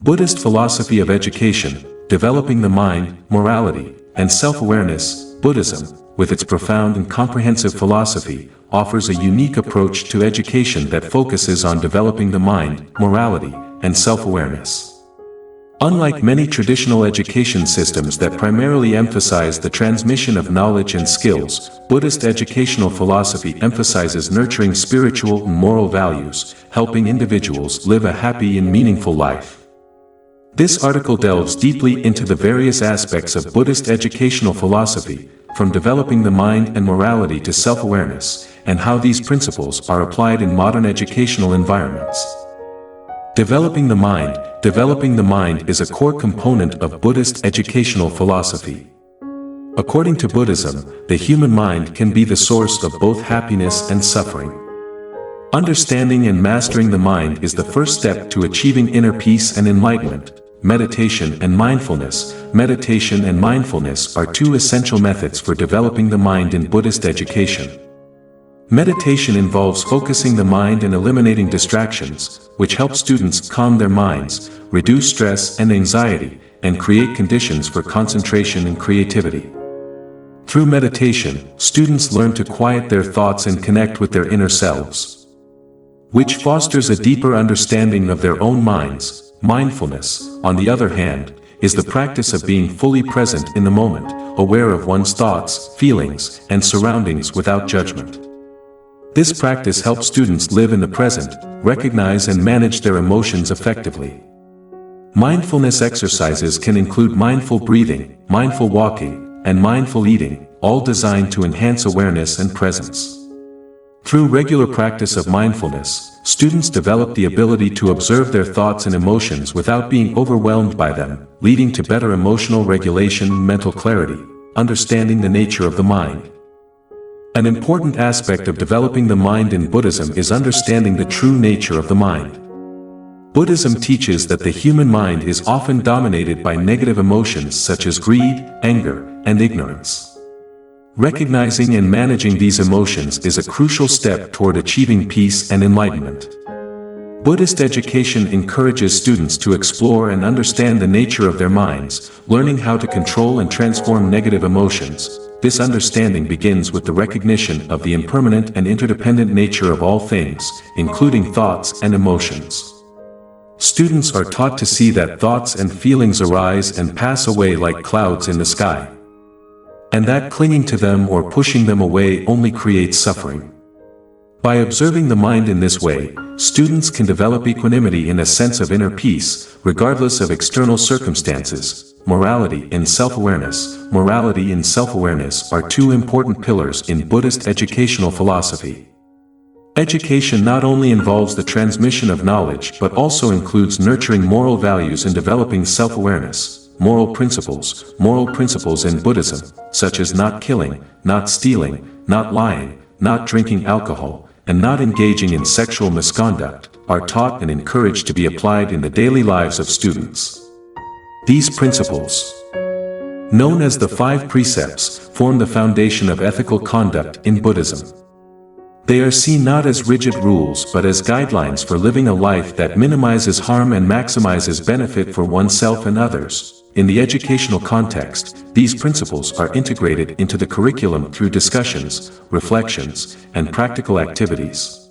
Buddhist philosophy of education, developing the mind, morality, and self-awareness. Buddhism, with its profound and comprehensive philosophy, offers a unique approach to education that focuses on developing the mind, morality, and self-awareness. Unlike many traditional education systems that primarily emphasize the transmission of knowledge and skills, Buddhist educational philosophy emphasizes nurturing spiritual and moral values, helping individuals live a happy and meaningful life. This article delves deeply into the various aspects of Buddhist educational philosophy, from developing the mind and morality to self-awareness, and how these principles are applied in modern educational environments. Developing the mind. Developing the mind is a core component of Buddhist educational philosophy. According to Buddhism, the human mind can be the source of both happiness and suffering. Understanding and mastering the mind is the first step to achieving inner peace and enlightenment. Meditation and mindfulness. Meditation and mindfulness are two essential methods for developing the mind in Buddhist education. Meditation involves focusing the mind and eliminating distractions, which help students calm their minds, reduce stress and anxiety, and create conditions for concentration and creativity. Through meditation, students learn to quiet their thoughts and connect with their inner selves, which fosters a deeper understanding of their own minds. Mindfulness, on the other hand, is the practice of being fully present in the moment, aware of one's thoughts, feelings, and surroundings without judgment. This practice helps students live in the present, recognize and manage their emotions effectively. Mindfulness exercises can include mindful breathing, mindful walking, and mindful eating, all designed to enhance awareness and presence. Through regular practice of mindfulness, students develop the ability to observe their thoughts and emotions without being overwhelmed by them, leading to better emotional regulation and mental clarity. Understanding the nature of the mind. An important aspect of developing the mind in Buddhism is understanding the true nature of the mind. Buddhism teaches that the human mind is often dominated by negative emotions such as greed, anger, and ignorance. Recognizing and managing these emotions is a crucial step toward achieving peace and enlightenment. Buddhist education encourages students to explore and understand the nature of their minds, learning how to control and transform negative emotions. This understanding begins with the recognition of the impermanent and interdependent nature of all things, including thoughts and emotions. Students are taught to see that thoughts and feelings arise and pass away like clouds in the sky, and that clinging to them or pushing them away only creates suffering. By observing the mind in this way, students can develop equanimity and a sense of inner peace, regardless of external circumstances. Morality and self-awareness. Morality and self-awareness are two important pillars in Buddhist educational philosophy. Education not only involves the transmission of knowledge but also includes nurturing moral values and developing self-awareness. Moral principles in Buddhism, such as not killing, not stealing, not lying, not drinking alcohol, and not engaging in sexual misconduct, are taught and encouraged to be applied in the daily lives of students. These principles, known as the 5 precepts, form the foundation of ethical conduct in Buddhism. They are seen not as rigid rules but as guidelines for living a life that minimizes harm and maximizes benefit for oneself and others. In the educational context, these principles are integrated into the curriculum through discussions, reflections, and practical activities.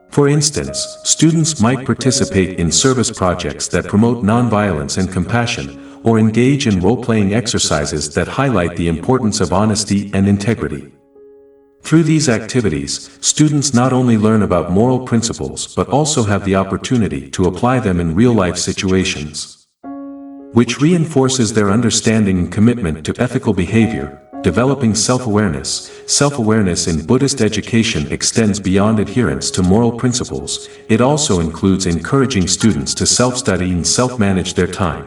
For instance, students might participate in service projects that promote nonviolence and compassion, or engage in role-playing exercises that highlight the importance of honesty and integrity. Through these activities, students not only learn about moral principles but also have the opportunity to apply them in real-life situations, which reinforces their understanding and commitment to ethical behavior. Developing self-awareness. Self-awareness in Buddhist education extends beyond adherence to moral principles. It also includes encouraging students to self-study and self-manage their time.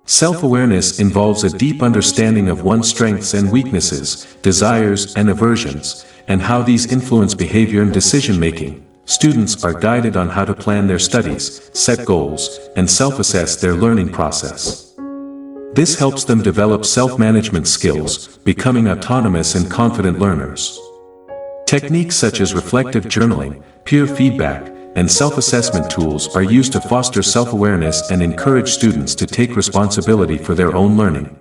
Self-awareness involves a deep understanding of one's strengths and weaknesses, desires and aversions, and how these influence behavior and decision-making. Students are guided on how to plan their studies, set goals, and self-assess their learning process. This helps them develop self-management skills, becoming autonomous and confident learners. Techniques such as reflective journaling, peer feedback, and self-assessment tools are used to foster self-awareness and encourage students to take responsibility for their own learning.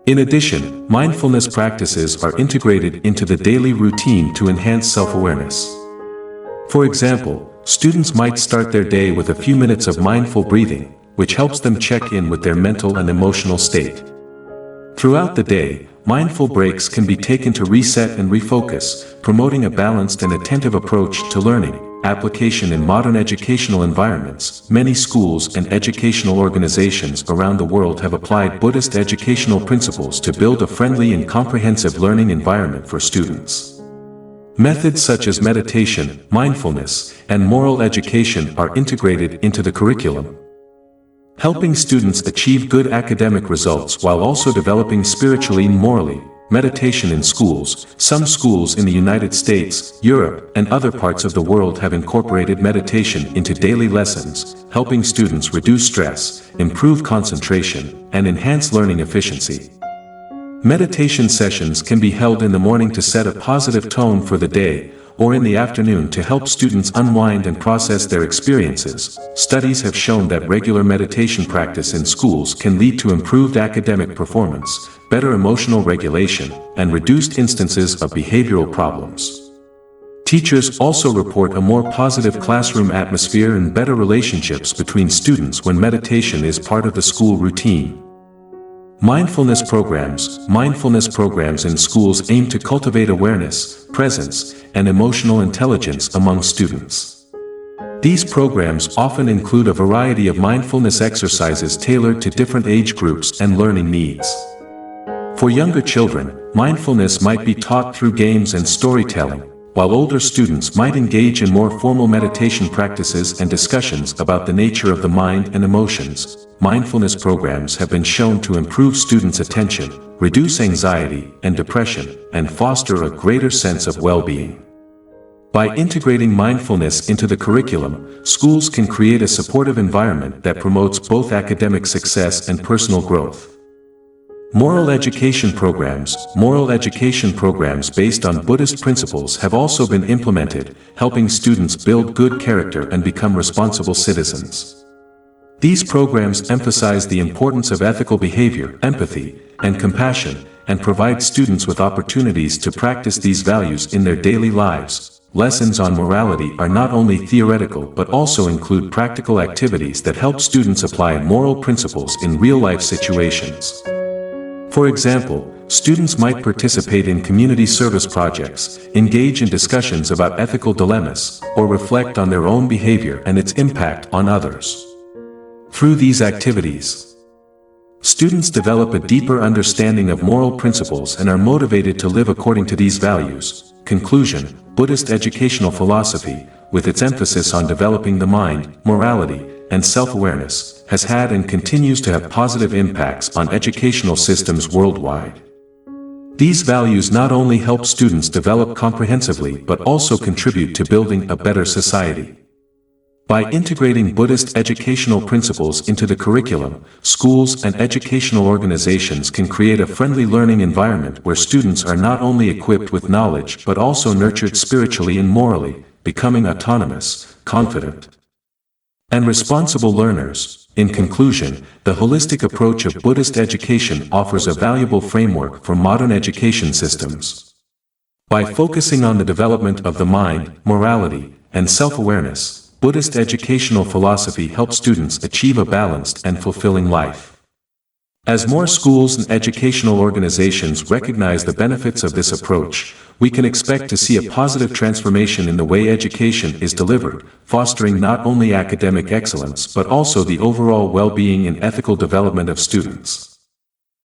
In addition, mindfulness practices are integrated into the daily routine to enhance self-awareness. For example, students might start their day with a few minutes of mindful breathing, which helps them check in with their mental and emotional state. Throughout the day, mindful breaks can be taken to reset and refocus, promoting a balanced and attentive approach to learning. Application in modern educational environments. Many schools and educational organizations around the world have applied Buddhist educational principles to build a friendly and comprehensive learning environment for students. Methods such as meditation, mindfulness, and moral education are integrated into the curriculum, helping students achieve good academic results while also developing spiritually and morally. Meditation in schools. Some schools in the United States, Europe, and other parts of the world have incorporated meditation into daily lessons, helping students reduce stress, improve concentration, and enhance learning efficiency. Meditation sessions can be held in the morning to set a positive tone for the day, or in the afternoon to help students unwind and process their experiences. Studies have shown that regular meditation practice in schools can lead to improved academic performance, better emotional regulation, and reduced instances of behavioral problems. Teachers also report a more positive classroom atmosphere and better relationships between students when meditation is part of the school routine. Mindfulness programs. Mindfulness programs in schools aim to cultivate awareness, presence, and emotional intelligence among students. These programs often include a variety of mindfulness exercises tailored to different age groups and learning needs. For younger children, mindfulness might be taught through games and storytelling, while older students might engage in more formal meditation practices and discussions about the nature of the mind and emotions. Mindfulness programs have been shown to improve students' attention, reduce anxiety and depression, and foster a greater sense of well-being. By integrating mindfulness into the curriculum, schools can create a supportive environment that promotes both academic success and personal growth. Moral education programs. Moral education programs based on Buddhist principles have also been implemented, helping students build good character and become responsible citizens. These programs emphasize the importance of ethical behavior, empathy, and compassion, and provide students with opportunities to practice these values in their daily lives. Lessons on morality are not only theoretical but also include practical activities that help students apply moral principles in real-life situations. For example, students might participate in community service projects, engage in discussions about ethical dilemmas, or reflect on their own behavior and its impact on others. Through these activities, students develop a deeper understanding of moral principles and are motivated to live according to these values. Conclusion: Buddhist educational philosophy, with its emphasis on developing the mind, morality, and self-awareness, has had and continues to have positive impacts on educational systems worldwide. These values not only help students develop comprehensively but also contribute to building a better society. By integrating Buddhist educational principles into the curriculum, schools and educational organizations can create a friendly learning environment where students are not only equipped with knowledge but also nurtured spiritually and morally, becoming autonomous, confident, and responsible learners. In conclusion, the holistic approach of Buddhist education offers a valuable framework for modern education systems. By focusing on the development of the mind, morality, and self-awareness, Buddhist educational philosophy helps students achieve a balanced and fulfilling life. As more schools and educational organizations recognize the benefits of this approach, we can expect to see a positive transformation in the way education is delivered, fostering not only academic excellence but also the overall well-being and ethical development of students.